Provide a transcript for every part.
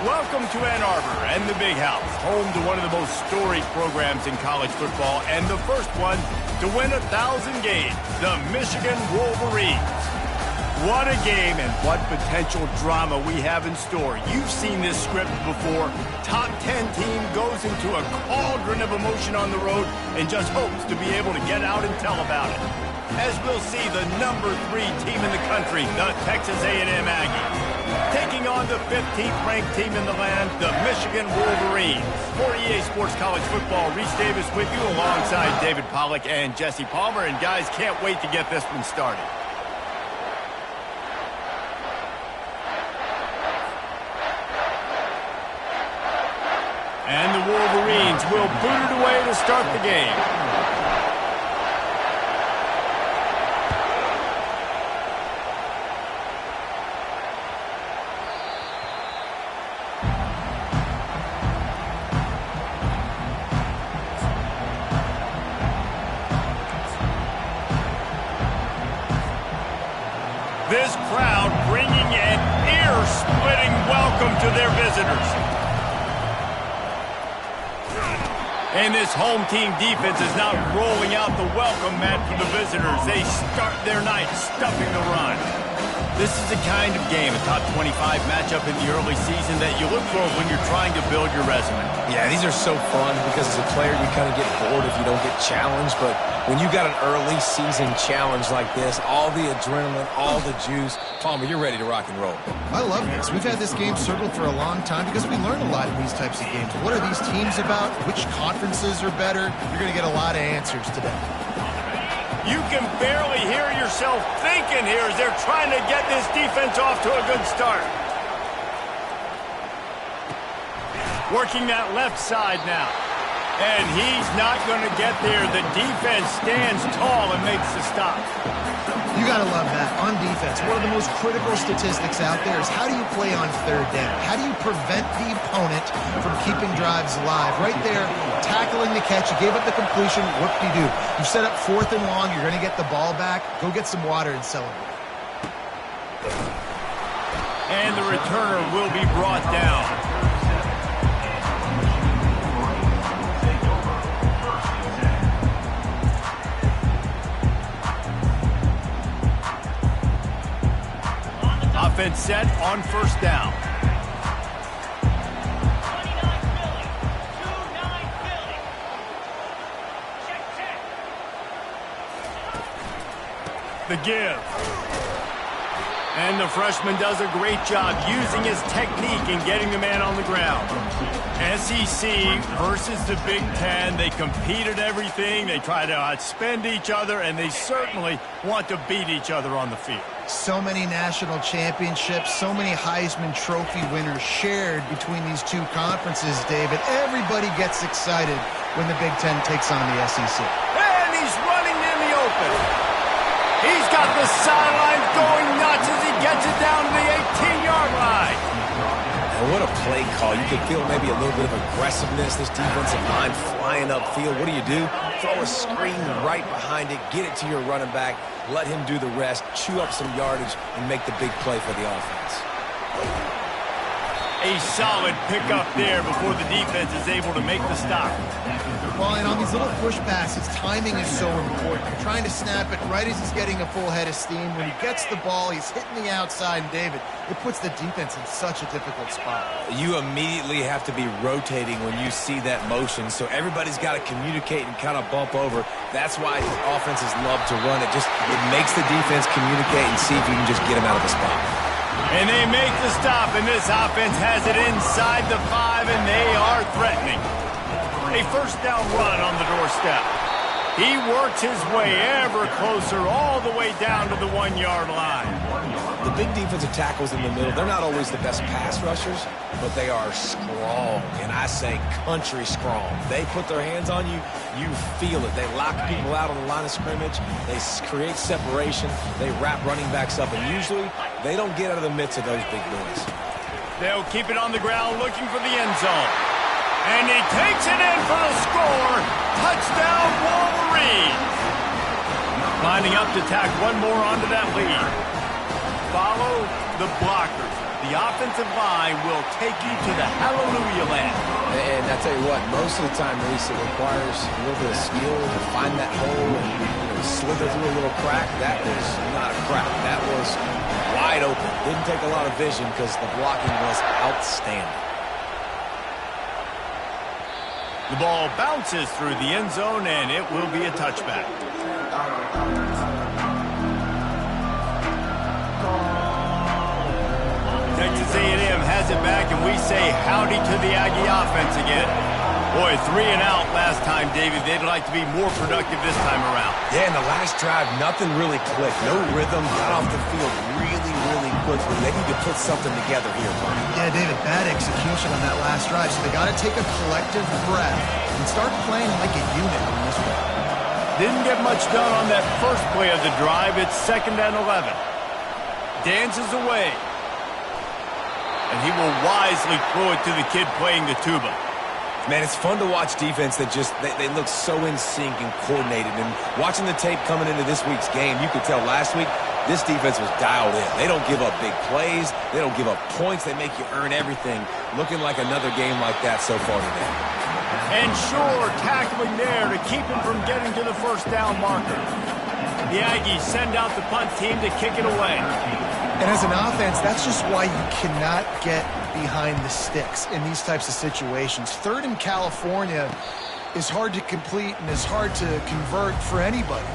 welcome to Ann Arbor and the Big House, home to one of the most storied programs in college football and the first one to win 1,000 games, the Michigan Wolverines. What a game and what potential drama we have in store. You've seen this script before. Top 10 team goes into a cauldron of emotion on the road and just hopes to be able to get out and tell about it. As we'll see, the number 3 team in the country, the Texas A&M Aggies, taking on the 15th-ranked team in the land, the Michigan Wolverines. For EA Sports College Football, Reese Davis with you alongside David Pollack and Jesse Palmer. And guys, can't wait to get this one started. And the Wolverines will boot it away to start the game. This crowd bringing an ear-splitting welcome to their visitors. And this home team defense is not rolling out the welcome mat for the visitors. They start their night stuffing the run. This is the kind of game, a top 25 matchup in the early season, that you look for when you're trying to build your resume. Yeah, these are so fun because as a player you kind of get bored if you don't get challenged. But when you got an early season challenge like this, all the adrenaline, all the juice, Palmer, you're ready to rock and roll. I love this. We've had this game circled for a long time because we learn a lot in these types of games. What are these teams about? Which conferences are better? You're going to get a lot of answers today. You can barely hear yourself thinking here as they're trying to get this defense off to a good start. Working that left side now. And he's not going to get there. The defense stands tall and makes the stop. You got to love that. On defense, one of the most critical statistics out there is how do you play on third down? How do you prevent the opponent from keeping drives alive? Right there, tackling the catch. You gave up the completion. What do? You set up 4th and long. You're going to get the ball back. Go get some water and celebrate. And the returner will be brought down. Offense set on first down. The give. And the freshman does a great job using his technique and getting the man on the ground. SEC versus the Big Ten. They compete at everything. They try to outspend each other, and they certainly want to beat each other on the field. So many national championships, so many Heisman Trophy winners shared between these two conferences, David. Everybody gets excited when the Big Ten takes on the SEC. And he's running in the open. He's got the sidelines going nuts as he gets it down to the 18-yard line. And what a play call. You can feel maybe a little bit of aggressiveness, this defensive line flying upfield. What do? Throw a screen right behind it, get it to your running back, let him do the rest, chew up some yardage, and make the big play for the offense. A solid pickup there before the defense is able to make the stop. Well, and on these little push passes, timing is so important. You're trying to snap it right as he's getting a full head of steam. When he gets the ball, he's hitting the outside, and David, it puts the defense in such a difficult spot. You immediately have to be rotating when you see that motion, so everybody's got to communicate and kind of bump over. That's why offenses love to run it. It makes the defense communicate and see if you can just get him out of the spot. And they make the stop, and this offense has it inside the 5, and they are threatening. A first down run on the doorstep. He works his way ever closer all the way down to the 1-yard line. The big defensive tackles in the middle, they're not always the best pass rushers, but they are strong, and I say country strong. They put their hands on you, you feel it. They lock people out on the line of scrimmage. They create separation. They wrap running backs up, and usually they don't get out of the midst of those big boys. They'll keep it on the ground looking for the end zone. And he takes it in for the score. Touchdown, Wolverines. Lining up to tack one more onto that lead. Follow the blockers. The offensive line will take you to the hallelujah land. And I tell you what, most of the time, Reese, it requires a little bit of skill to find that hole and slither through a little crack. That was not a crack. That was wide open. Didn't take a lot of vision because the blocking was outstanding. The ball bounces through the end zone, and it will be a touchback. Texas A&M has it back, and we say howdy to the Aggie offense again. Boy, 3 and out last time, David. They'd like to be more productive this time around. Yeah, in the last drive, nothing really clicked. No rhythm. Got off the field really, really quickly. They need to put something together here, Brian. Yeah, David, bad execution on that last drive, so they got to take a collective breath and start playing like a unit on this one. Didn't get much done on that first play of the drive. It's 2nd and 11. Dances away. And he will wisely throw it to the kid playing the tuba. Man, it's fun to watch defense that just, they look so in sync and coordinated. And watching the tape coming into this week's game, you could tell last week, this defense was dialed in. They don't give up big plays. They don't give up points. They make you earn everything. Looking like another game like that so far today. And sure, tackling there to keep him from getting to the first down marker. The Aggies send out the punt team to kick it away. And as an offense, that's just why you cannot get behind the sticks in these types of situations. 3rd in California is hard to complete and is hard to convert for anybody.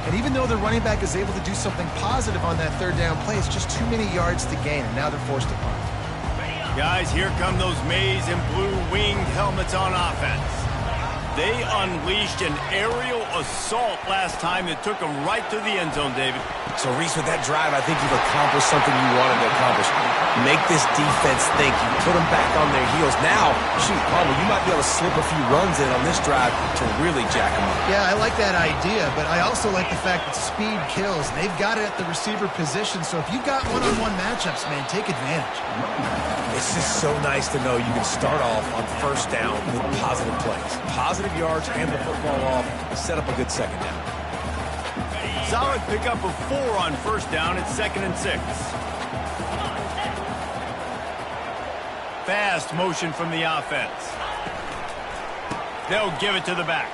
And even though the running back is able to do something positive on that 3rd down play, it's just too many yards to gain, and now they're forced to punt. Guys, here come those maize and blue winged helmets on offense. They unleashed an aerial assault last time that took them right to the end zone, David. So, Reese, with that drive, I think you've accomplished something you wanted to accomplish. Make this defense think. You put them back on their heels. Now, shoot, Palmer, you might be able to slip a few runs in on this drive to really jack them up. Yeah, I like that idea, but I also like the fact that speed kills. They've got it at the receiver position, so if you've got one-on-one matchups, man, take advantage. It's just so nice to know you can start off on 1st down with positive plays. Positive yards, hand the football off, set up a good 2nd down. Solid pickup of 4 on 1st down. It's 2nd and 6. Fast motion from the offense. They'll give it to the back.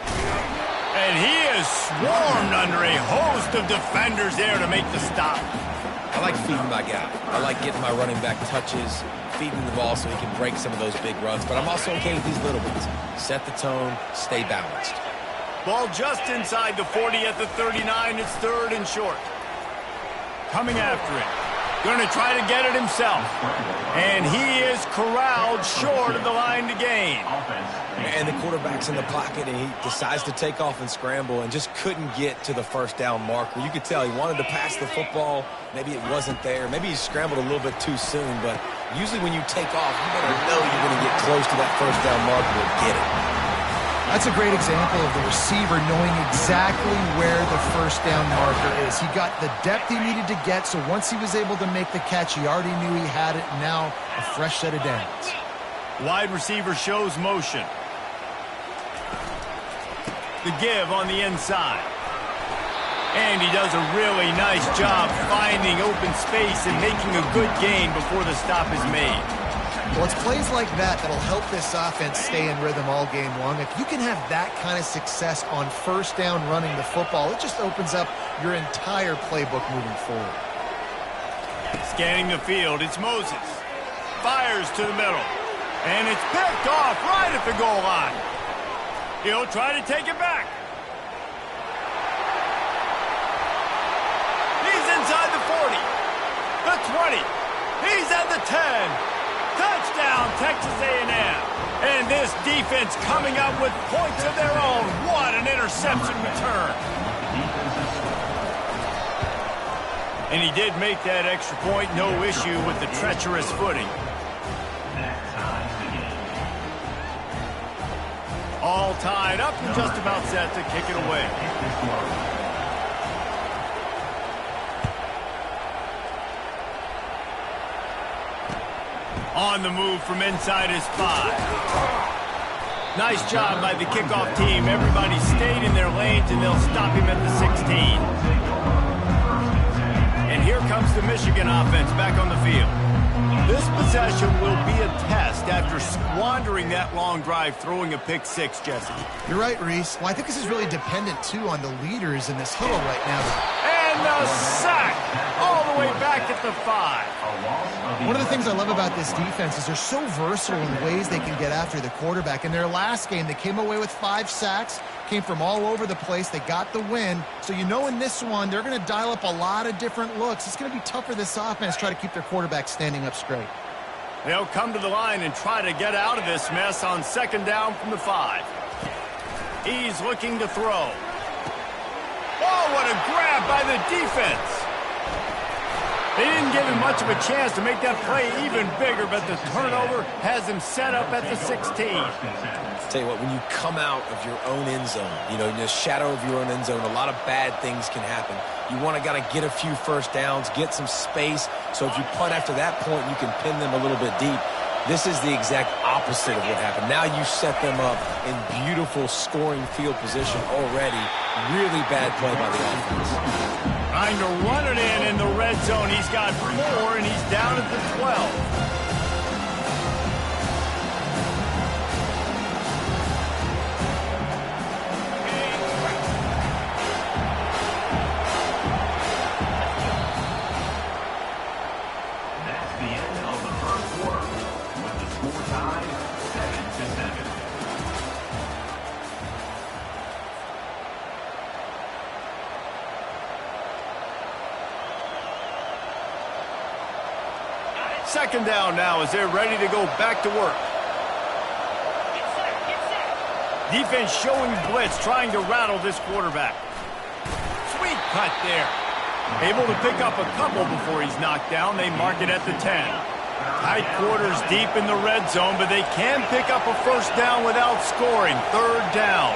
And he is swarmed under a host of defenders there to make the stop. I like feeding my guy. I like getting my running back touches, feeding the ball so he can break some of those big runs. But I'm also okay with these little ones. Set the tone, stay balanced. Ball just inside the 40 at the 39. It's 3rd and short. Coming after it. Going to try to get it himself. And he is corralled short of the line to gain. And the quarterback's in the pocket, and he decides to take off and scramble and just couldn't get to the 1st down marker. You could tell he wanted to pass the football. Maybe it wasn't there. Maybe he scrambled a little bit too soon. But usually when you take off, you better know you're going to get close to that 1st down marker to get it. That's a great example of the receiver knowing exactly where the 1st down marker is. He got the depth he needed to get, so once he was able to make the catch, he already knew he had it. Now a fresh set of downs. Wide receiver shows motion. The give on the inside. And he does a really nice job finding open space and making a good gain before the stop is made. Well, it's plays like that that'll help this offense stay in rhythm all game long. If you can have that kind of success on 1st down running the football, it just opens up your entire playbook moving forward. Scanning the field, it's Moses. Fires to the middle. And it's picked off right at the goal line. He'll try to take it back. He's inside the 40. The 20. He's at the 10. Touchdown, Texas A&M. And this defense coming up with points of their own. What an interception return. And he did make that extra point. No issue with the treacherous footing. All tied up and just about set to kick it away. On the move from inside his 5. Nice job by the kickoff team. Everybody stayed in their lanes, and they'll stop him at the 16. And here comes the Michigan offense back on the field. This possession will be a test after squandering that long drive, throwing a pick six, Jesse. You're right, Reese. Well, I think this is really dependent, too, on the leaders in this huddle right now. And the sack all the way back at the 5. One of the things I love about this defense is they're so versatile in ways they can get after the quarterback. In their last game, they came away with 5 sacks, came from all over the place. They got the win. So you know in this one, they're going to dial up a lot of different looks. It's going to be tough for this offense to try to keep their quarterback standing up straight. They'll come to the line and try to get out of this mess on second down from the 5. He's looking to throw. Oh, what a grab by the defense. They didn't give him much of a chance to make that play even bigger, but the turnover has him set up at the 16. Tell you what, when you come out of your own end zone, in the shadow of your own end zone, a lot of bad things can happen. You want to get a few first downs, get some space, so if you punt after that point, you can pin them a little bit deep. This is the exact opposite of what happened. Now you set them up in beautiful scoring field position already. Really bad play by the offense. Trying to run it in the red zone. He's got 4, and he's down at the 12. Second down now as they're ready to go back to work. Defense showing blitz, trying to rattle this quarterback. Sweet cut there. Able to pick up a couple before he's knocked down. They mark it at the 10. Tight quarters deep in the red zone, but they can pick up a first down without scoring. Third down.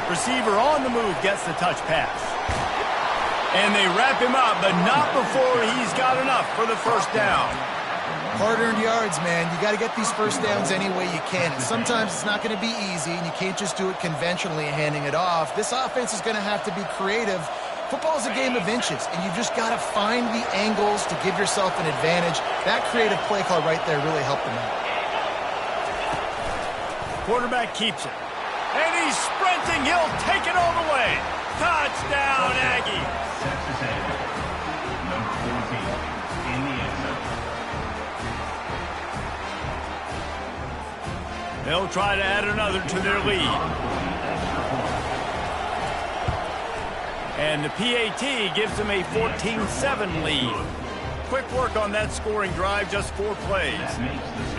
Receiver on the move gets the touch pass. And they wrap him up, but not before he's got enough for the first down. Hard-earned yards, man. You got to get these first downs any way you can. And sometimes it's not going to be easy, and you can't just do it conventionally and handing it off. This offense is going to have to be creative. Football is a game of inches, and you've just got to find the angles to give yourself an advantage. That creative play call right there really helped them out. Quarterback keeps it. And he's sprinting. He'll take it all the way. Touchdown, Aggie. Number 14 in the end zone. They'll try to add another to their lead. And the PAT gives them a 14-7 lead. Quick work on that scoring drive, just 4 plays.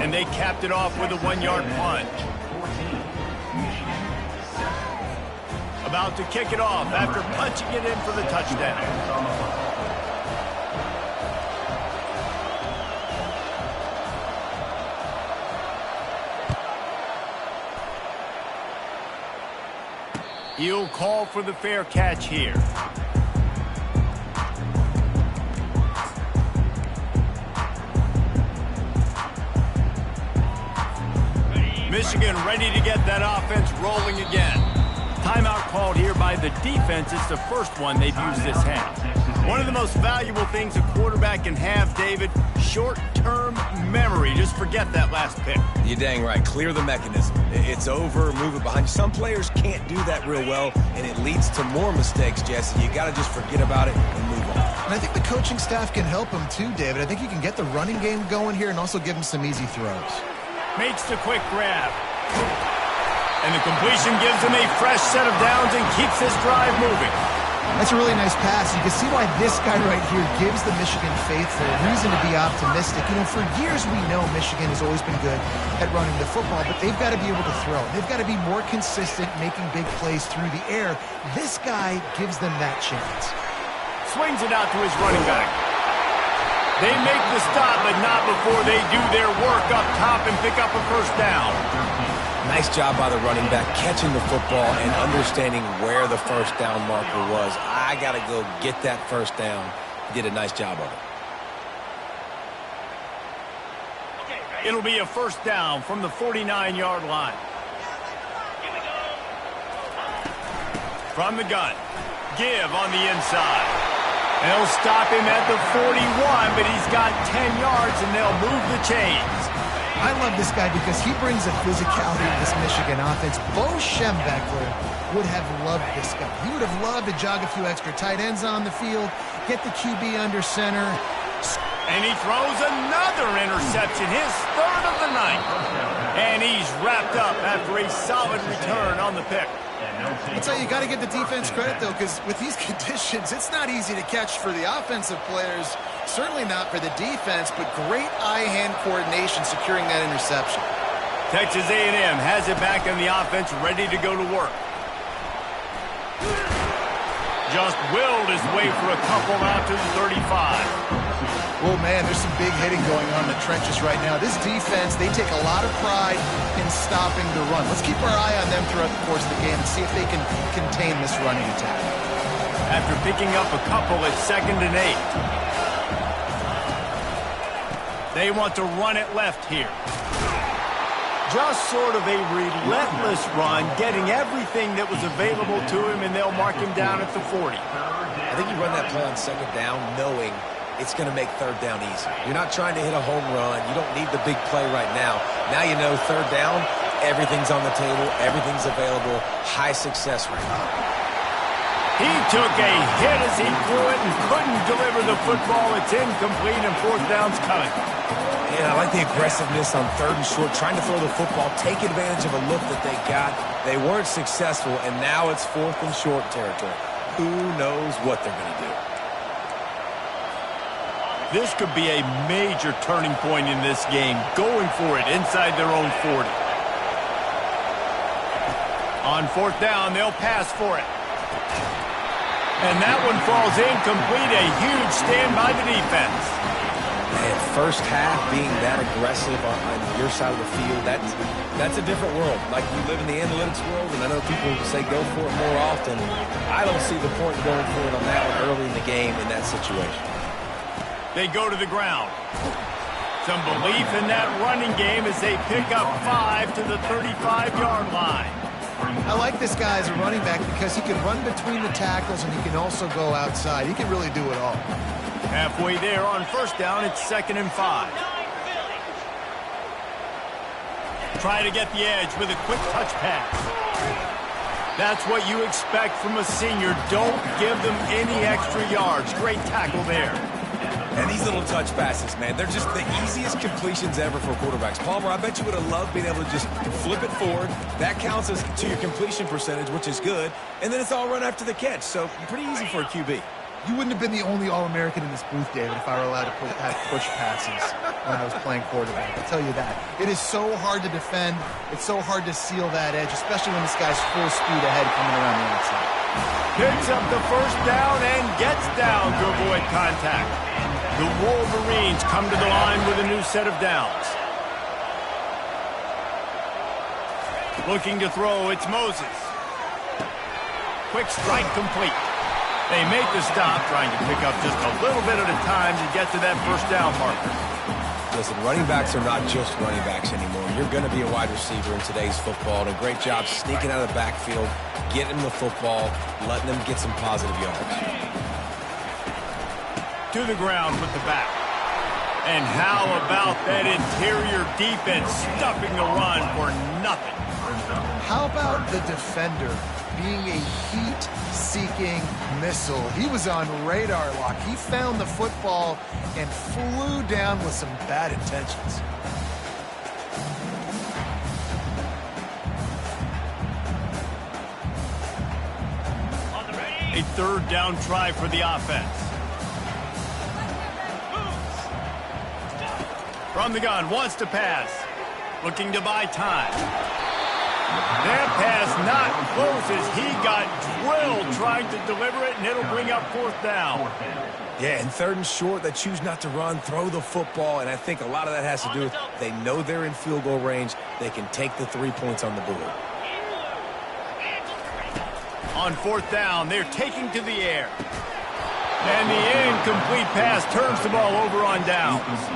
And they capped it off with a 1-yard punt. About to kick it off after punching it in for the touchdown. He'll call for the fair catch here. Michigan ready to get that offense rolling again. Timeout called here by the defense. It's the first one they've used this half. One of the most valuable things a quarterback can have, David, short-term memory. Just forget that last pick. You're dang right. Clear the mechanism. It's over, move it behind you. Some players can't do that real well, and it leads to more mistakes, Jesse. You got to just forget about it and move on. And I think the coaching staff can help him too, David. I think you can get the running game going here and also give him some easy throws. Makes the quick grab. And the completion gives him a fresh set of downs and keeps this drive moving. That's a really nice pass. You can see why this guy right here gives the Michigan faithful reason to be optimistic. For years we know Michigan has always been good at running the football, but they've got to be able to throw. They've got to be more consistent making big plays through the air. This guy gives them that chance. Swings it out to his running back. They make the stop, but not before they do their work up top and pick up a first down. Nice job by the running back, catching the football and understanding where the first down marker was. I got to go get that first down. He did a nice job of it. It'll be a first down from the 49-yard line. From the gun. Give on the inside. They'll stop him at the 41, but he's got 10 yards, and they'll move the chains. I love this guy because he brings a physicality to this Michigan offense. Bo Schembechler would have loved this guy. He would have loved to jog a few extra tight ends on the field, get the QB under center. And he throws another interception, his third of the night. And he's wrapped up after a solid return on the pick. I'll tell you, you got to give the defense credit, though, because with these conditions, it's not easy to catch for the offensive players, certainly not for the defense, but great eye-hand coordination securing that interception. Texas A&M has it back in the offense, ready to go to work. Just willed his way for a couple out to the 35. Oh, man, there's some big hitting going on in the trenches right now. This defense, they take a lot of pride in stopping the run. Let's keep our eye on them throughout the course of the game and see if they can contain this running attack. After picking up a couple at 2nd and 8. They want to run it left here. Just sort of a relentless run, getting everything that was available to him, and they'll mark him down at the 40. I think you run that play on 2nd down knowing it's going to make 3rd down easy. You're not trying to hit a home run. You don't need the big play right now. Now you know 3rd down, everything's on the table, everything's available, high success rate. He took a hit as he threw it and couldn't deliver the football. It's incomplete and 4th down's coming. Yeah, I like the aggressiveness on 3rd and short, trying to throw the football, take advantage of a look that they got. They weren't successful, and now it's 4th and short territory. Who knows what they're going to do? This could be a major turning point in this game, going for it inside their own 40. On 4th down, they'll pass for it. And that one falls incomplete, a huge stand by the defense. Man, first half being that aggressive on your side of the field, that's a different world. Like, you live in the analytics world, and I know people say go for it more often. I don't see the point in going for it on that one early in the game in that situation. They go to the ground. Some belief in that running game as they pick up 5 to the 35-yard line. I like this guy as a running back because he can run between the tackles and he can also go outside. He can really do it all. Halfway there on 1st down, it's 2nd and 5. Try to get the edge with a quick touch pass. That's what you expect from a senior. Don't give them any extra yards. Great tackle there. And these little touch passes, man, they're just the easiest completions ever for quarterbacks. Palmer, I bet you would have loved being able to just flip it forward. That counts as to your completion percentage, which is good. And then it's all run after the catch, so pretty easy for a QB. You wouldn't have been the only All-American in this booth, David, if I were allowed to push passes when I was playing quarterback. I'll tell you that. It is so hard to defend. It's so hard to seal that edge, especially when this guy's full speed ahead coming around the outside. Picks up the 1st down and gets down to avoid contact. The Wolverines come to the line with a new set of downs. Looking to throw, it's Moses. Quick strike complete. They make the stop, trying to pick up just a little bit at a time to get to that 1st down marker. Listen, running backs are not just running backs anymore. You're going to be a wide receiver in today's football. And a great job sneaking out of the backfield, getting them the football, letting them get some positive yards. To the ground with the back. And how about that interior defense stuffing the run for nothing? How about the defender being a heat-seeking missile? He was on radar lock. He found the football and flew down with some bad intentions. A 3rd down try for the offense. From the gun, wants to pass. Looking to buy time. That pass not close as he got drilled trying to deliver it, and it'll bring up 4th down. Yeah, and 3rd and short, they choose not to run, throw the football, and I think a lot of that has to do with they know they're in field goal range. They can take the 3 points on the board. On 4th down, they're taking to the air. And the incomplete pass turns the ball over on downs.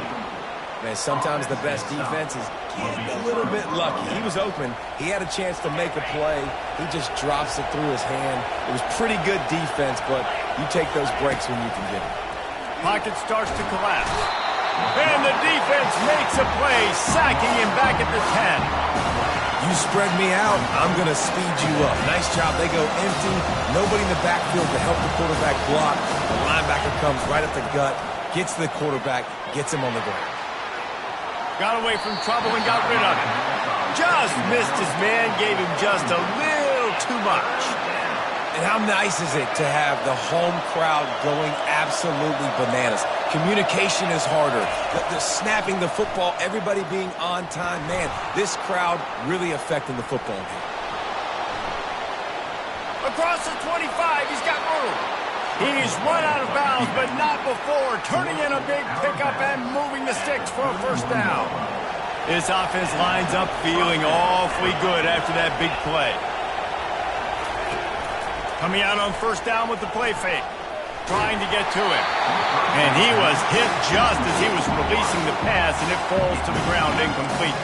Man, sometimes the best defense is getting a little bit lucky. He was open. He had a chance to make a play. He just drops it through his hand. It was pretty good defense, but You take those breaks when you can get them. Pocket starts to collapse. And the defense makes a play, sacking him back at the 10. You spread me out, I'm going to speed you up. Nice job. They go empty. Nobody in the backfield to help the quarterback block. The linebacker comes right at the gut, gets to the quarterback, gets him on the ground. Got away from trouble and got rid of it. Just missed his man, gave him just a little too much. And how nice is it to have the home crowd going absolutely bananas? Communication is harder. The snapping the football, everybody being on time. Man, this crowd really affecting the football game. Across the 25, he's got room. He's run out of bounds, but not before turning in a big pickup and moving the sticks for a first down. This offense lines up feeling awfully good after that big play. Coming out on first down with the play fake. Trying to get to it. And he was hit just as he was releasing the pass, and it falls to the ground incomplete.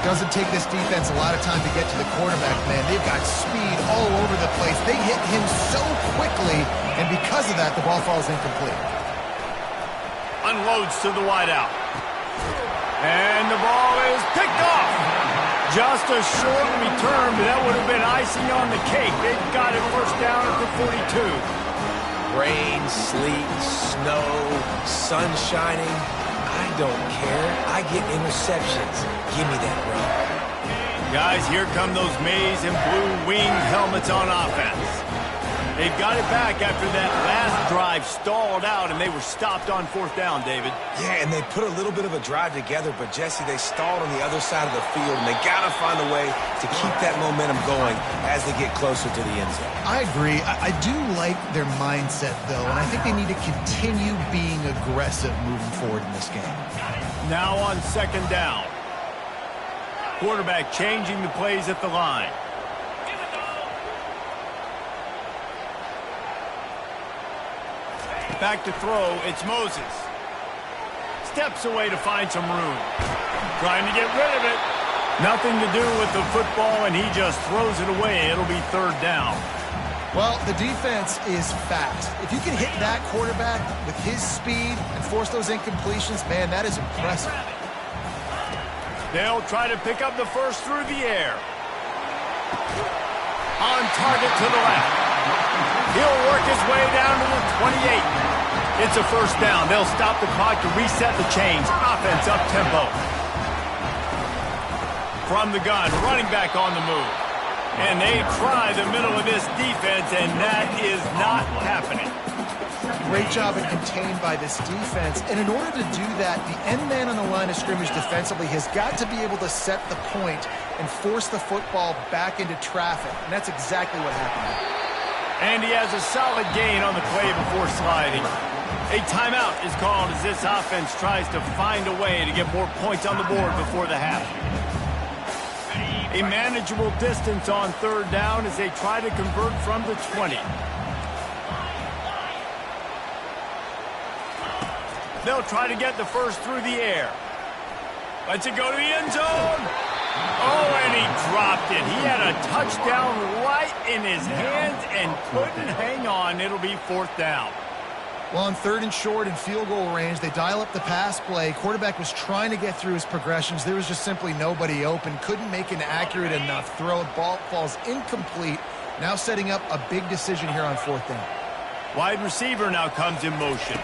Doesn't take this defense a lot of time to get to the quarterback, man. They've got speed all over the place. They hit him so quickly, and because of that, the ball falls incomplete. Unloads to the wideout. And the ball is picked off. Just a short return, but that would have been icing on the cake. They've got it first down at the 42. Rain, sleet, snow, sun shining. I don't care. I get interceptions. Give me that run. Guys, here come those maize and blue winged helmets on offense. They've got it back after that last drive stalled out, and they were stopped on fourth down, David. Yeah, and they put a little bit of a drive together, but, Jesse, they stalled on the other side of the field, and they got to find a way to keep that momentum going as they get closer to the end zone. I agree. I do like their mindset, though, and I think they need to continue being aggressive moving forward in this game. Now on second down. Quarterback changing the plays at the line. Back to throw, it's Moses. Steps away to find some room. Trying to get rid of it. Nothing to do with the football, and he just throws it away. It'll be third down. Well, the defense is fast. If you can hit that quarterback with his speed and force those incompletions, man, that is impressive. They'll try to pick up the first through the air. On target to the left. He'll work his way down to the 28. It's a first down. They'll stop the clock to reset the chains. Offense up tempo. From the gun, running back on the move. And they try the middle of this defense, and that is not happening. Great job and contained by this defense. And in order to do that, the end man on the line of scrimmage defensively has got to be able to set the point and force the football back into traffic. And that's exactly what happened. And he has a solid gain on the play before sliding. A timeout is called as this offense tries to find a way to get more points on the board before the half. A manageable distance on third down as they try to convert from the 20. They'll try to get the first through the air. Lets it go to the end zone. Oh, and he dropped it. He had a touchdown right in his hands and couldn't hang on. It'll be fourth down. Well, on third and short and field goal range, they dial up the pass play. Quarterback was trying to get through his progressions. There was just simply nobody open. Couldn't make an accurate enough throw. Ball falls incomplete. Now setting up a big decision here on fourth down. Wide receiver now comes in motion.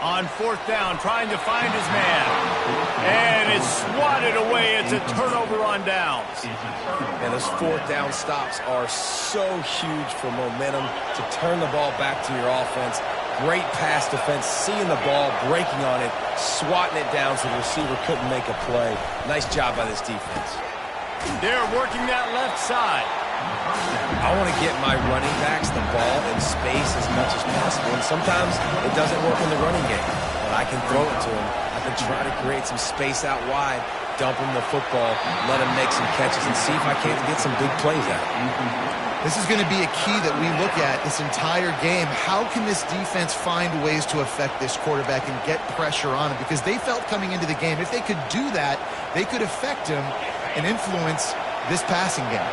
On fourth down, trying to find his man. And it's swatted away. It's a turnover on downs. And those fourth down stops are so huge for momentum to turn the ball back to your offense. Great pass defense, seeing the ball, breaking on it, swatting it down so the receiver couldn't make a play. Nice job by this defense. They're working that left side. I want to get my running backs the ball in space as much as possible, and sometimes it doesn't work in the running game, but I can throw it to him. I can try to create some space out wide, dump him the football, let him make some catches, and see if I can't get some big plays out of him. This is going to be a key that we look at this entire game. How can this defense find ways to affect this quarterback and get pressure on him? Because they felt coming into the game, if they could do that, they could affect him and influence this passing game.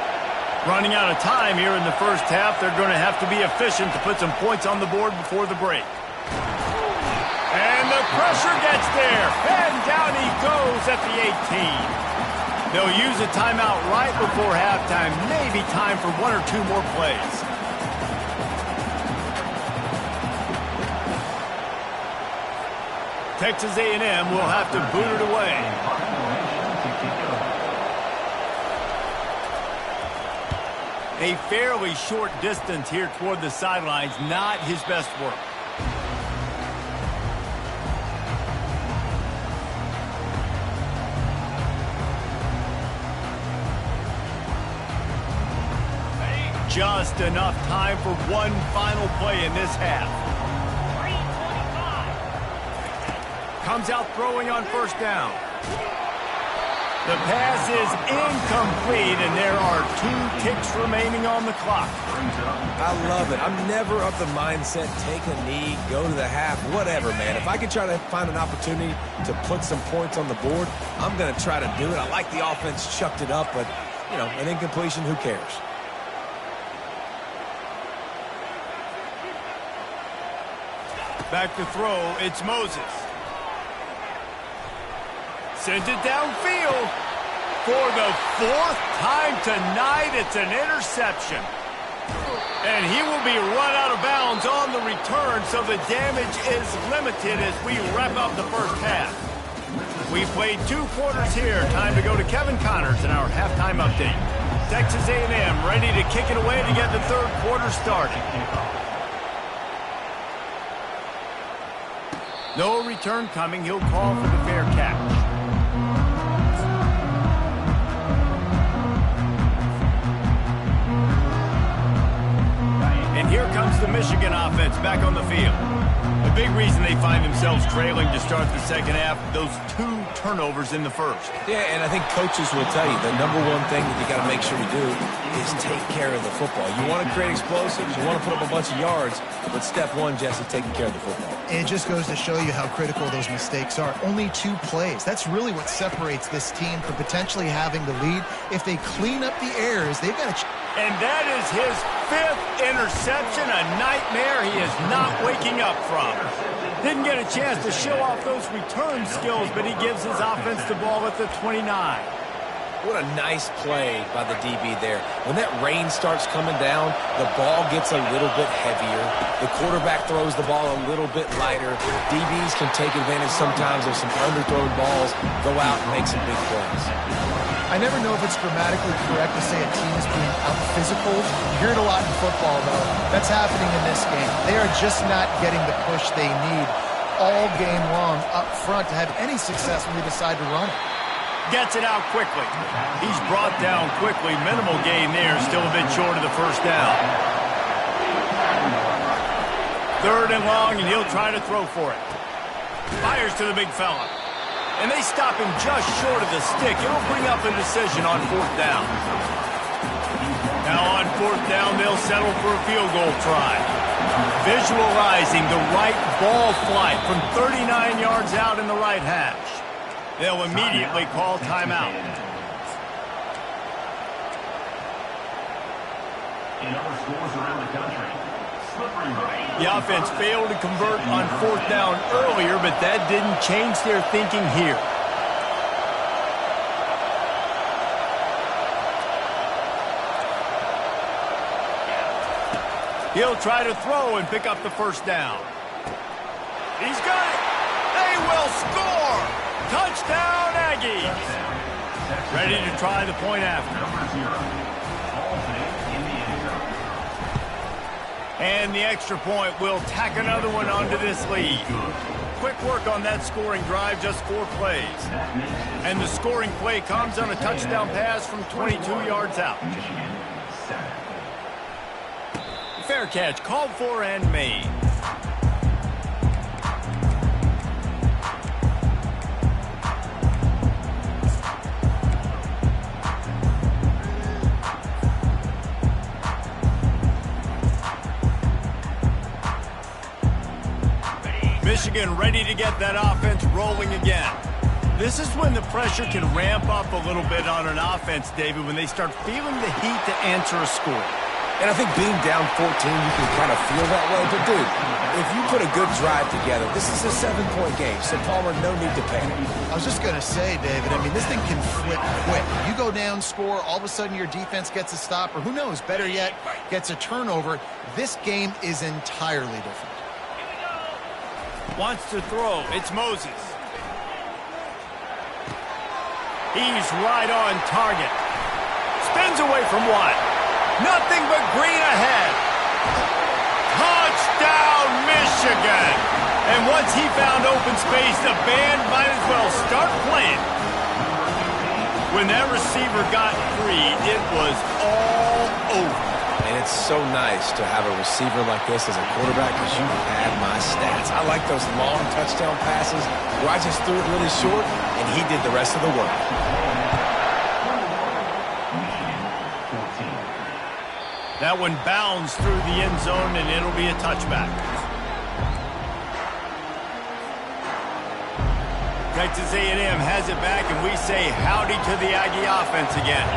Running out of time here in the first half. They're going to have to be efficient to put some points on the board before the break. And the pressure gets there. And down he goes at the 18. They'll use a timeout right before halftime. Maybe time for one or two more plays. Texas A&M will have to boot it away. A fairly short distance here toward the sidelines, not his best work. Just enough time for one final play in this half. Comes out throwing on first down. The pass is incomplete, and there are 2 ticks remaining on the clock. I love it. I'm never of the mindset, take a knee, go to the half, whatever, man. If I can try to find an opportunity to put some points on the board, I'm going to try to do it. I like the offense chucked it up, but, you know, an incompletion, who cares? Back to throw, it's Moses. Sends it downfield. For the 4th time tonight, it's an interception. And he will be run out of bounds on the return, so the damage is limited as we wrap up the first half. We've played 2 quarters here. Time to go to Kevin Connors in our halftime update. Texas A&M ready to kick it away to get the 3rd quarter started. No return coming. He'll call for the fair catch. And here comes the Michigan offense back on the field. A big reason they find themselves trailing to start the second half, those 2 turnovers in the first. Yeah, and I think coaches will tell you the number one thing that you got to make sure you do is take care of the football. You want to create explosives, you want to put up a bunch of yards, but step 1, Jesse, taking care of the football. It just goes to show you how critical those mistakes are. Only 2 plays. That's really what separates this team from potentially having the lead. If they clean up the errors, they've got a And that is his 5th interception, a nightmare he is not waking up from. Didn't get a chance to show off those return skills, but he gives his offense the ball at the 29. What a nice play by the DB there. When that rain starts coming down, the ball gets a little bit heavier. The quarterback throws the ball a little bit lighter. DBs can take advantage sometimes of some underthrown balls, go out and make some big plays. I never know if it's grammatically correct to say a team is being out-physical. You hear it a lot in football, though. That's happening in this game. They are just not getting the push they need all game long up front to have any success when they decide to run it. Gets it out quickly. He's brought down quickly. Minimal gain there. Still a bit short of the first down. 3rd and long, and he'll try to throw for it. Fires to the big fella. And they stop him just short of the stick. It'll bring up a decision on 4th down. Now on 4th down, they'll settle for a field goal try. Visualizing the right ball flight from 39 yards out in the right hash. They'll immediately call timeout. In other schools around the country, slippery right. The offense failed to convert on 4th down earlier, but that didn't change their thinking here. He'll try to throw and pick up the first down. He's got it. They will score. Touchdown, Aggies. Ready to try the point after. And the extra point will tack another one onto this lead. Quick work on that scoring drive, just 4 plays. And the scoring play comes on a touchdown pass from 22 yards out. Fair catch called for and made. Michigan ready to get that offense rolling again. This is when the pressure can ramp up a little bit on an offense, David, when they start feeling the heat to answer a score. And I think being down 14, you can kind of feel that way. But, dude, if you put a good drive together, this is a 7-point game. So, Palmer, no need to panic. I was just going to say, David, I mean, this thing can flip quick. You go down, score, all of a sudden your defense gets a stop, or who knows, better yet, gets a turnover. This game is entirely different. Wants to throw. It's Moses. He's right on target. Spins away from one. Nothing but green ahead. Touchdown, Michigan. And once he found open space, the band might as well start playing. When that receiver got free, it was all over. And it's so nice to have a receiver like this as a quarterback because you had my stats. I like those long touchdown passes where I just threw it really short and he did the rest of the work. That one bounds through the end zone, and it'll be a touchback. Texas A&M has it back, and we say howdy to the Aggie offense again.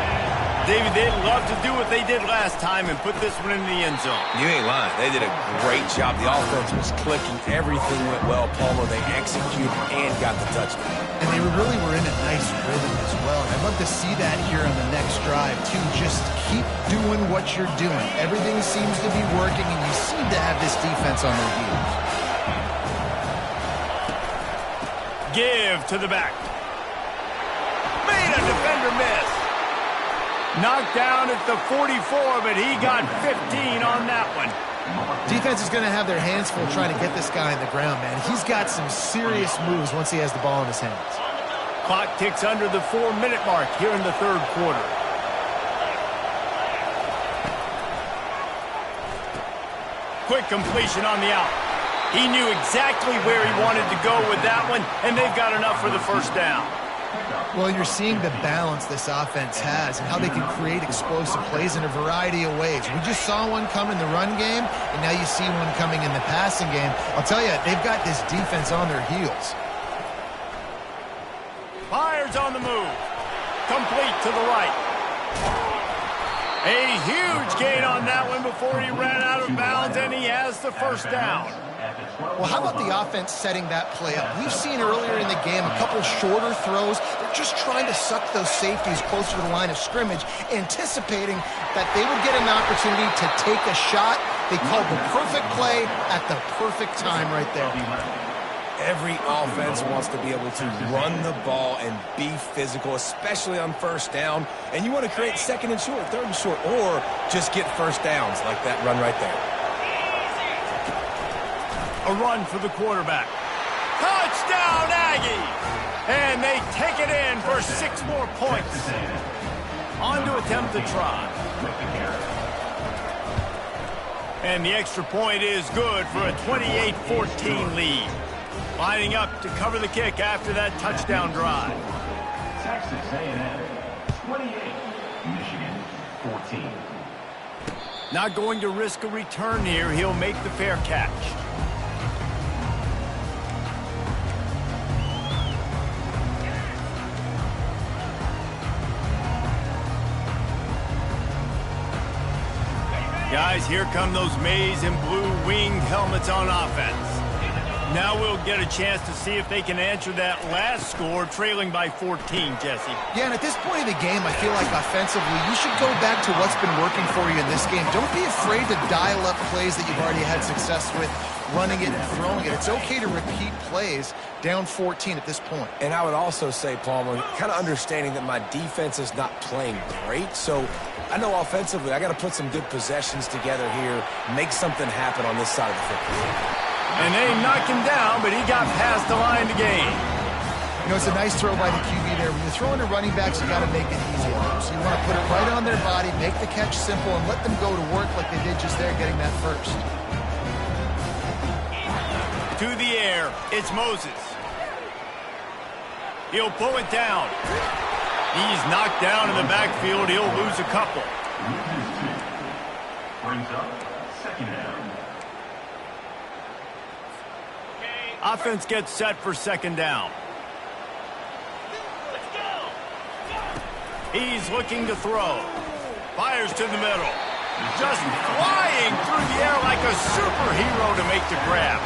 David, they'd love to do what they did last time and put this one in the end zone. You ain't lying. They did a great job. The offense was clicking. Everything went well. Palmer, they executed and got the touchdown. And they really were in a nice rhythm as well. And I'd love to see that here on the next drive, too. Just keep doing what you're doing. Everything seems to be working, and you seem to have this defense on their heels. Give to the back. Made a defender miss. Knocked down at the 44, but he got 15 on that one. Defense is going to have their hands full trying to get this guy in the ground, man. He's got some serious moves once he has the ball in his hands. Clock ticks under the 4-minute mark here in the third quarter. Quick completion on the out. He knew exactly where he wanted to go with that one, and they've got enough for the first down. Well, you're seeing the balance this offense has and how they can create explosive plays in a variety of ways. We just saw one come in the run game, and now you see one coming in the passing game. I'll tell you, they've got this defense on their heels. Fires on the move. Complete to the right. A huge gain on that one before he ran out of bounds, and he has the first down. Well, how about the offense setting that play up? We've seen earlier in the game a couple shorter throws. They're just trying to suck those safeties closer to the line of scrimmage, anticipating that they would get an opportunity to take a shot. They called the perfect play at the perfect time right there. Every offense wants to be able to run the ball and be physical, especially on first down. And you want to create second and short, third and short, or just get first downs like that run right there. A run for the quarterback. Touchdown, Aggie! And they take it in for 6 more points. On to attempt the try. And the extra point is good for a 28-14 lead. Lining up to cover the kick after that touchdown drive. Texas A&M 28, Michigan 14. Not going to risk a return here. He'll make the fair catch. Guys, here come those maize and blue winged helmets on offense. Now we'll get a chance to see if they can answer that last score, trailing by 14, Jesse. Yeah, and at this point in the game, I feel like offensively, you should go back to what's been working for you in this game. Don't be afraid to dial up plays that you've already had success with, running it and throwing it. It's okay to repeat plays down 14 at this point. And I would also say, Palmer, kind of understanding that my defense is not playing great, so I know offensively I got to put some good possessions together here, make something happen on this side of the football. And they knocked him down, but he got past the line to gain. You know, it's a nice throw by the QB there. When you're throwing to running backs, you got to make it easy on them. So you want to put it right on their body, make the catch simple, and let them go to work like they did just there, getting that first. To the air, it's Moses. He'll pull it down. He's knocked down in the backfield. He'll lose a couple. Brings up second down. Offense gets set for second down. He's looking to throw. Fires to the middle. Just flying through the air like a superhero to make the grab.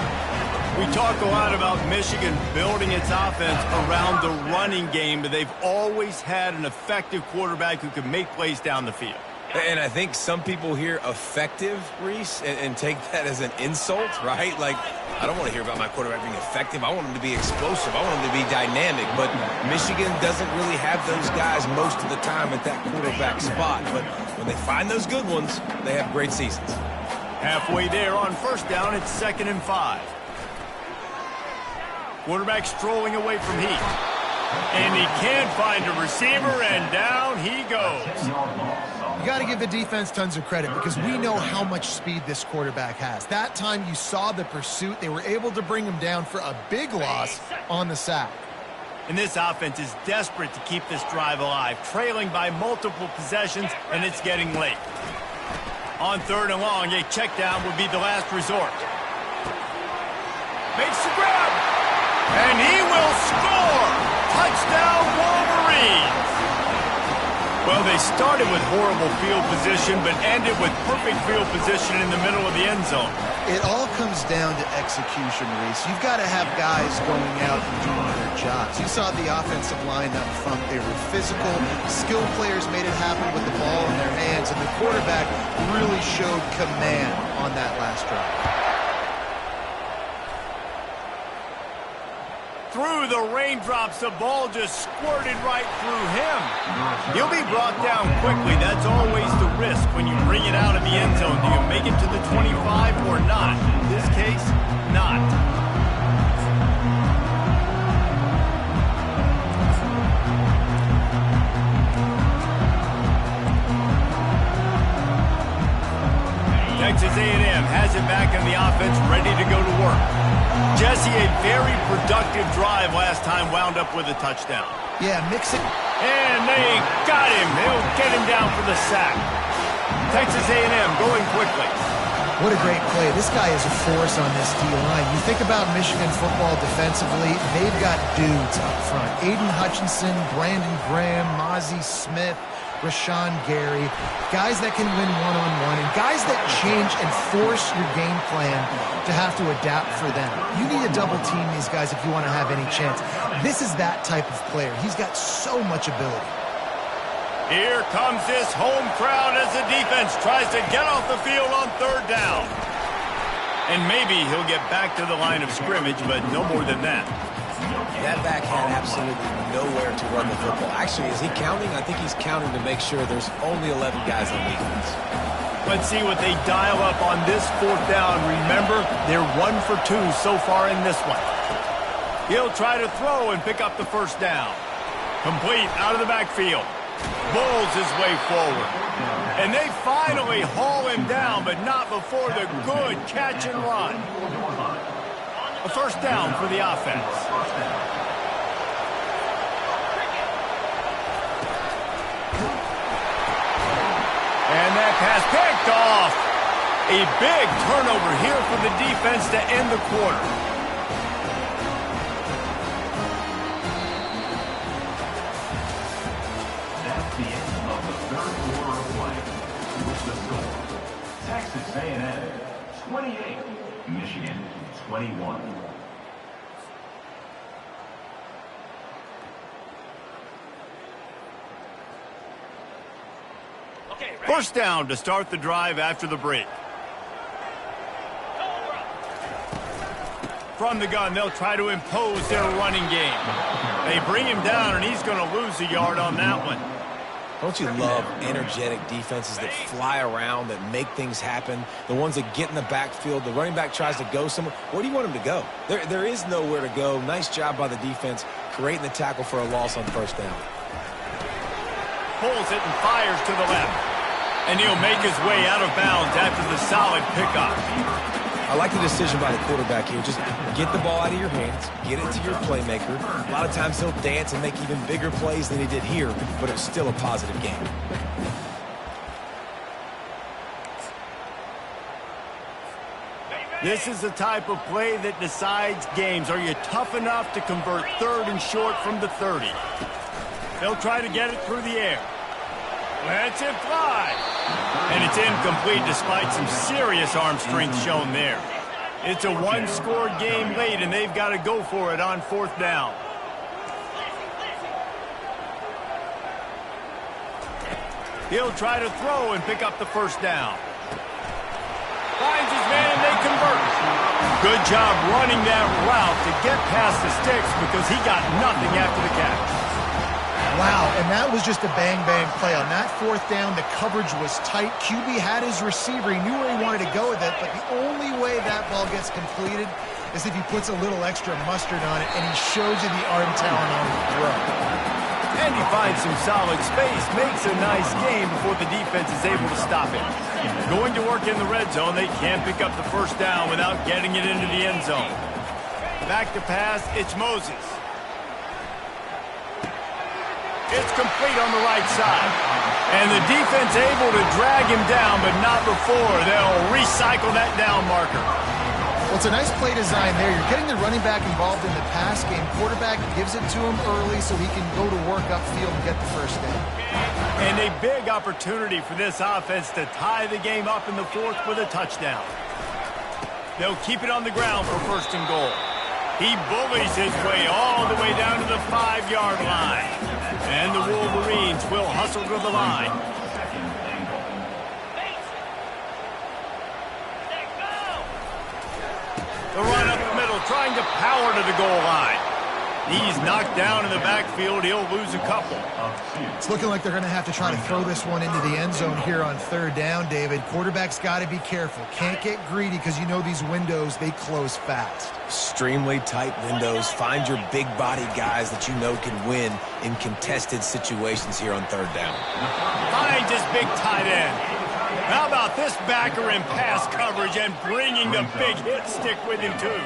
We talk a lot about Michigan building its offense around the running game, but they've always had an effective quarterback who can make plays down the field. And I think some people hear effective, Reese, and take that as an insult, right? Like, I don't want to hear about my quarterback being effective. I want him to be explosive. I want him to be dynamic. But Michigan doesn't really have those guys most of the time at that quarterback spot. But when they find those good ones, they have great seasons. Halfway there on first down, it's 2nd and 5. Quarterback strolling away from Heath. And he can't find a receiver, and down he goes. You got to give the defense tons of credit because we know how much speed this quarterback has. That time you saw the pursuit. They were able to bring him down for a big loss on the sack. And this offense is desperate to keep this drive alive, trailing by multiple possessions, and it's getting late. On 3rd and long, a check down would be the last resort. Makes the grab, and he will score! Touchdown, Wolverines! Well, they started with horrible field position, but ended with perfect field position in the middle of the end zone. It all comes down to execution, Reese. You've got to have guys going out and doing their jobs. You saw the offensive line up front. They were physical. Skilled players made it happen with the ball in their hands, and the quarterback really showed command on that last drive. Through the raindrops, the ball just squirted right through him. He'll be brought down quickly. That's always the risk when you bring it out of the end zone. Do you make it to the 25 or not? In this case, not. Texas A&M has it back in the offense, ready to go to work. Jesse, a very productive drive last time, wound up with a touchdown. Yeah, mixing. And they got him. They'll get him down for the sack. Texas A&M going quickly. What a great play. This guy is a force on this D-line. You think about Michigan football defensively, they've got dudes up front. Aiden Hutchinson, Brandon Graham, Mozzie Smith, Rashawn Gary, guys that can win one-on-one, and guys that change and force your game plan to have to adapt for them. You need to double-team these guys if you want to have any chance. This is that type of player. He's got so much ability. Here comes this home crowd as the defense tries to get off the field on 3rd down. And maybe he'll get back to the line of scrimmage, but no more than that. That back had absolutely nowhere to run the football. Actually, is he counting? I think he's counting to make sure there's only 11 guys on defense. Let's see what they dial up on this 4th down. Remember, they're 1 for 2 so far in this one. He'll try to throw and pick up the 1st down. Complete out of the backfield. Bowls his way forward. And they finally haul him down, but not before the good catch and run. A 1st down for the offense. And that pass picked off. A big turnover here for the defense to end the quarter. That's the end of the 3rd quarter of play. With the score, Texas A&M 28, Michigan 21. First down to start the drive after the break. From the gun, they'll try to impose their running game. They bring him down, and he's going to lose a yard on that one. Don't you love energetic defenses that fly around, that make things happen? The ones that get in the backfield, the running back tries to go somewhere. Where do you want him to go? There is nowhere to go. Nice job by the defense, creating the tackle for a loss on 1st down. Pulls it and fires to the left. And he'll make his way out of bounds after the solid pickup. I like the decision by the quarterback here. Just get the ball out of your hands, get it to your playmaker. A lot of times he'll dance and make even bigger plays than he did here, but it's still a positive game. This is the type of play that decides games. Are you tough enough to convert 3rd and short from the 30? They'll try to get it through the air. Lets it fly. And it's incomplete despite some serious arm strength shown there. It's a one-score game late, and they've got to go for it on 4th down. He'll try to throw and pick up the 1st down. Finds his man, and they convert. Good job running that route to get past the sticks because he got nothing after the catch. Wow, and that was just a bang-bang play. On that 4th down, the coverage was tight. QB had his receiver. He knew where he wanted to go with it, but the only way that ball gets completed is if he puts a little extra mustard on it, and he shows you the arm talent on the throw. And he finds some solid space, makes a nice game before the defense is able to stop him. Going to work in the red zone, they can't pick up the 1st down without getting it into the end zone. Back to pass, it's Moses. It's complete on the right side. And the defense able to drag him down, but not before they'll recycle that down marker. Well, it's a nice play design there. You're getting the running back involved in the pass game. Quarterback gives it to him early so he can go to work upfield and get the 1st down. And a big opportunity for this offense to tie the game up in the 4th with a touchdown. They'll keep it on the ground for 1st and goal. He bullies his way all the way down to the 5-yard line. And the Wolverines will hustle to the line. The run up the middle, trying to power to the goal line. He's knocked down in the backfield. He'll lose a couple. It's looking like they're going to have to try to throw this one into the end zone here on 3rd down, David. Quarterback's got to be careful. Can't get greedy because you know these windows, they close fast. Extremely tight windows. Find your big body guys that you know can win in contested situations here on 3rd down. Finds his big tight end. How about this backer in pass coverage and bringing the big hit stick with him too?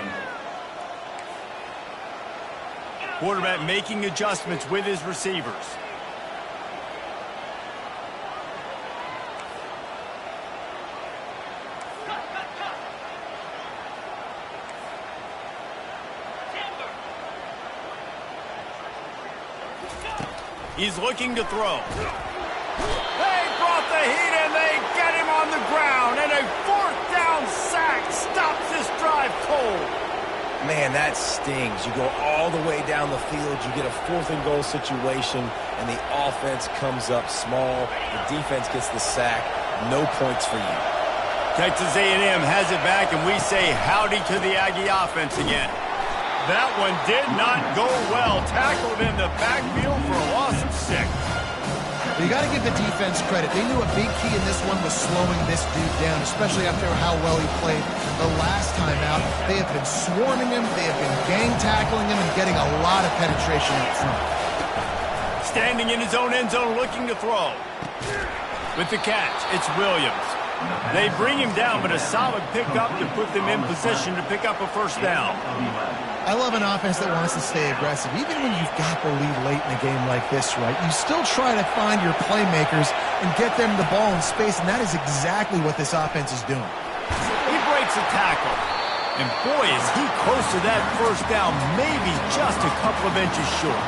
Quarterback making adjustments with his receivers. He's looking to throw. They brought the heat and they get him on the ground. And a 4th down sack stops this drive cold. Man, that stings. You go all the way down the field, you get a 4th and goal situation, and the offense comes up small. The defense gets the sack. No points for you. Texas A&M has it back, and we say howdy to the Aggie offense again. That one did not go well. Tackled in the backfield for a loss of 6. You got to give the defense credit. They knew a big key in this one was slowing this dude down, especially after how well he played the last time out. They have been swarming him, they have been gang tackling him, and getting a lot of penetration up front. Standing in his own end zone looking to throw. With the catch, it's Williams. They bring him down, but a solid pickup to put them in position to pick up a 1st down. I love an offense that wants to stay aggressive. Even when you've got the lead late in a game like this, right, you still try to find your playmakers and get them the ball in space, and that is exactly what this offense is doing. He breaks a tackle. And boy, is he close to that 1st down, maybe just a couple of inches short.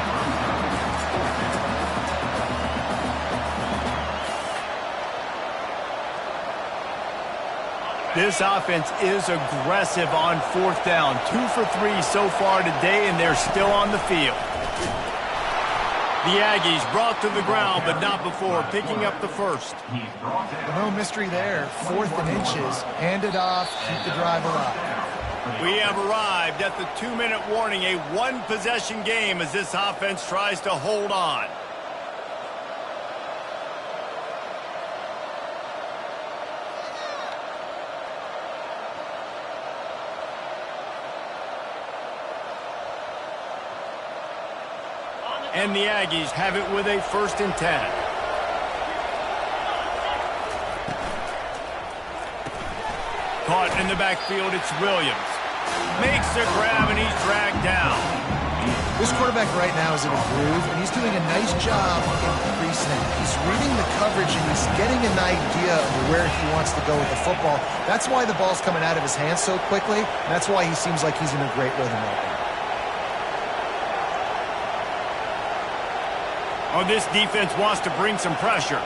This offense is aggressive on 4th down. 2 for 3 so far today, and they're still on the field. The Aggies brought to the ground, but not before picking up the 1st. No mystery there. 4th and inches. Hand it off. Keep the drive alive. We have arrived at the 2-minute warning, a 1-possession game as this offense tries to hold on. And the Aggies have it with a 1st and 10. Caught in the backfield, it's Williams. Makes the grab, and he's dragged down. This quarterback right now is in a groove, and he's doing a nice job in pre-snap. He's reading the coverage, and he's getting an idea of where he wants to go with the football. That's why the ball's coming out of his hands so quickly, and that's why he seems like he's in a great rhythm right now. Oh, this defense wants to bring some pressure.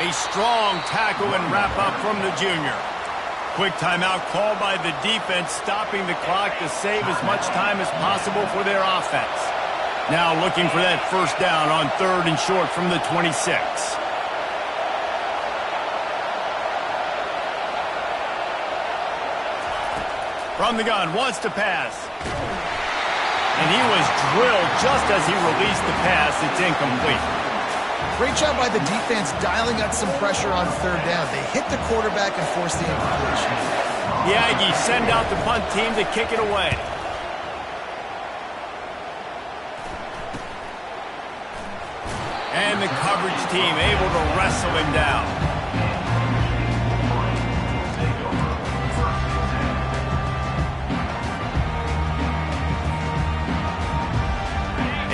A strong tackle and wrap-up from the junior. Quick timeout called by the defense, stopping the clock to save as much time as possible for their offense. Now looking for that first down on 3rd and short from the 26. From the gun, wants to pass. And he was drilled just as he released the pass. It's incomplete. Great job by the defense dialing up some pressure on 3rd down. They hit the quarterback and forced the incompletion. The Aggies send out the punt team to kick it away. And the coverage team able to wrestle him down.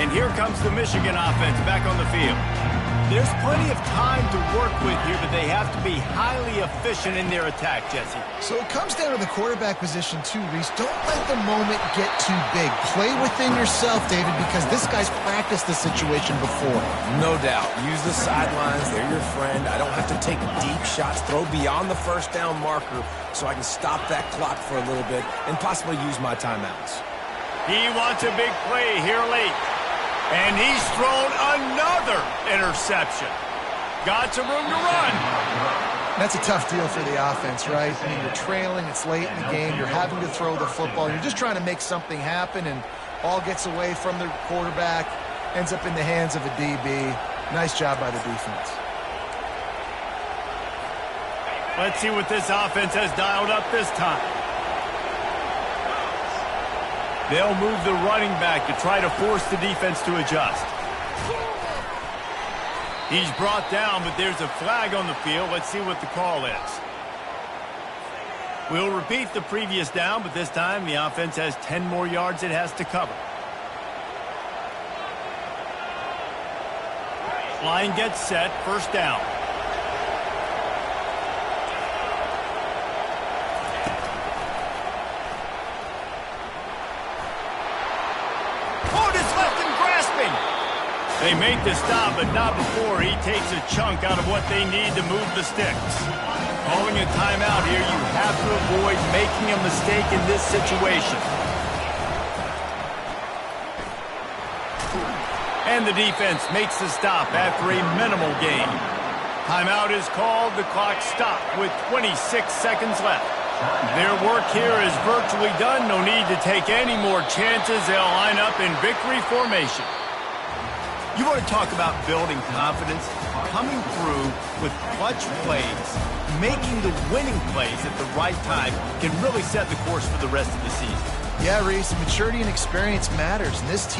And here comes the Michigan offense back on the field. There's plenty of time to work with here, but they have to be highly efficient in their attack, Jesse. So it comes down to the quarterback position too, Reese. Don't let the moment get too big. Play within yourself, David, because this guy's practiced the situation before. No doubt. Use the sidelines. They're your friend. I don't have to take deep shots, throw beyond the first down marker so I can stop that clock for a little bit and possibly use my timeouts. He wants a big play here late. And he's thrown another interception. Got some room to run. That's a tough deal for the offense, right? I mean, you're trailing, it's late in the game, you're having to throw the football, you're just trying to make something happen, and all gets away from the quarterback, ends up in the hands of a DB. Nice job by the defense. Let's see what this offense has dialed up this time. They'll move the running back to try to force the defense to adjust. He's brought down, but there's a flag on the field. Let's see what the call is. We'll repeat the previous down, but this time the offense has 10 more yards it has to cover. Line gets set, first down. They make the stop, but not before he takes a chunk out of what they need to move the sticks. Calling a timeout here, you have to avoid making a mistake in this situation. And the defense makes the stop after a minimal gain. Timeout is called. The clock stopped with 26 seconds left. Their work here is virtually done. No need to take any more chances. They'll line up in victory formation. You want to talk about building confidence? Coming through with clutch plays, making the winning plays at the right time can really set the course for the rest of the season. Yeah, Reese, maturity and experience matters, and this team